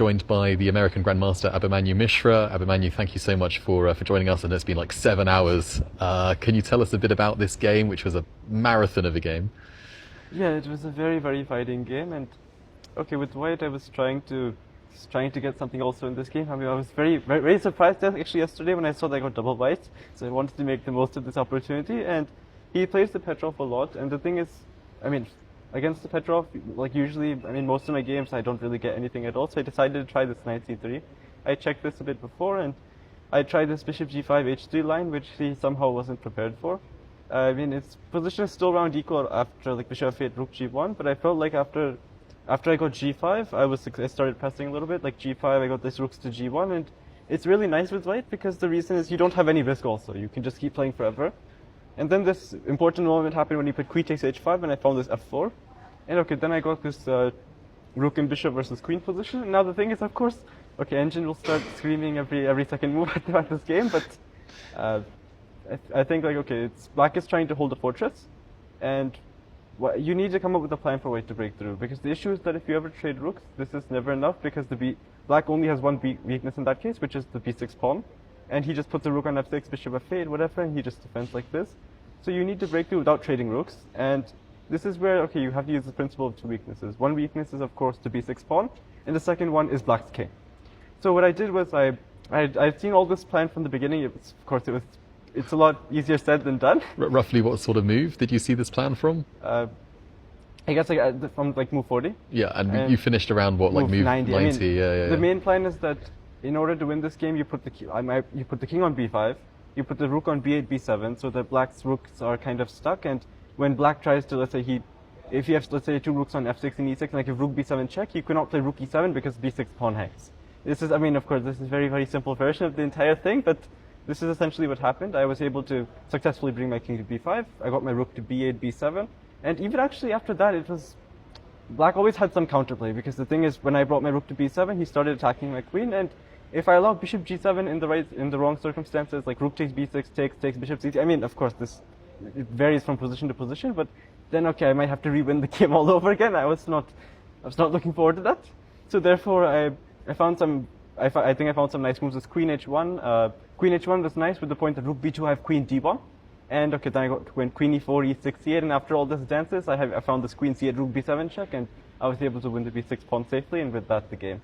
joined by the American Grandmaster Abhimanyu Mishra. Abhimanyu, thank you so much for joining us, and it's been like 7 hours. Can you tell us a bit about this game, which was a marathon of a game? Yeah, it was a very, very fighting game, and okay, with white I was trying to get something also in this game. I mean, I was very surprised actually yesterday when I saw that I got double white, so I wanted to make the most of this opportunity, and he plays the Petrov a lot, and the thing is, I mean, against the Petrov, like usually, I mean, most of my games I don't really get anything at all, so I decided to try this knight c3. I checked this a bit before, and I tried this bishop g5 h3 line, which he somehow wasn't prepared for. I mean, its position is still around equal after like bishop f8, rook g1, but I felt like after I got g5, I started pressing a little bit, like g5, I got this rooks to g1, and it's really nice with white because the reason is you don't have any risk also, you can just keep playing forever. And then this important moment happened when he put queen takes h5, and I found this f4. And okay, then I got this rook and bishop versus queen position. And now the thing is, of course, okay, engine will start screaming every second move at this game, but I think like, okay, black is trying to hold a fortress, and you need to come up with a plan for white to break through, because the issue is that if you ever trade rooks, this is never enough, because black only has one weakness in that case, which is the b6 pawn. And he just puts a rook on f6, bishop f8, whatever, and he just defends like this. So you need to break through without trading rooks, and this is where, okay, you have to use the principle of two weaknesses. One weakness is, of course, the b6 pawn, and the second one is black's king. So what I did was I'd seen all this plan from the beginning. Of course, it's a lot easier said than done. Roughly what sort of move did you see this plan from? I guess from like move 40. Yeah, and you finished around what, like move 90? I mean, yeah. The main plan is that in order to win this game, you put the king on b5, you put the rook on b8, b7, so that black's rooks are kind of stuck. And when black tries to, let's say if you have, let's say, two rooks on f6 and e6, like if rook b7 check, you cannot play rook e7 because b6 pawn hangs. This is, I mean, of course, this is a very, very simple version of the entire thing, but this is essentially what happened. I was able to successfully bring my king to b5. I got my rook to b8, b7, and even actually after that, black always had some counterplay, because the thing is, when I brought my rook to b7, he started attacking my queen, and if I allow bishop g7 in the wrong circumstances, like rook takes b6, takes bishop c3, I mean, of course, it varies from position to position, but then, okay, I might have to re-win the game all over again. I was not looking forward to that. So therefore, I think I found some nice moves with queen h1. Queen h1 was nice with the point that rook b2, I have queen d1. And okay, then I went queen e4, e6, c8, and after all this dances, I found this queen c8, rook b7 check, and I was able to win the b6 pawn safely, and with that, the game.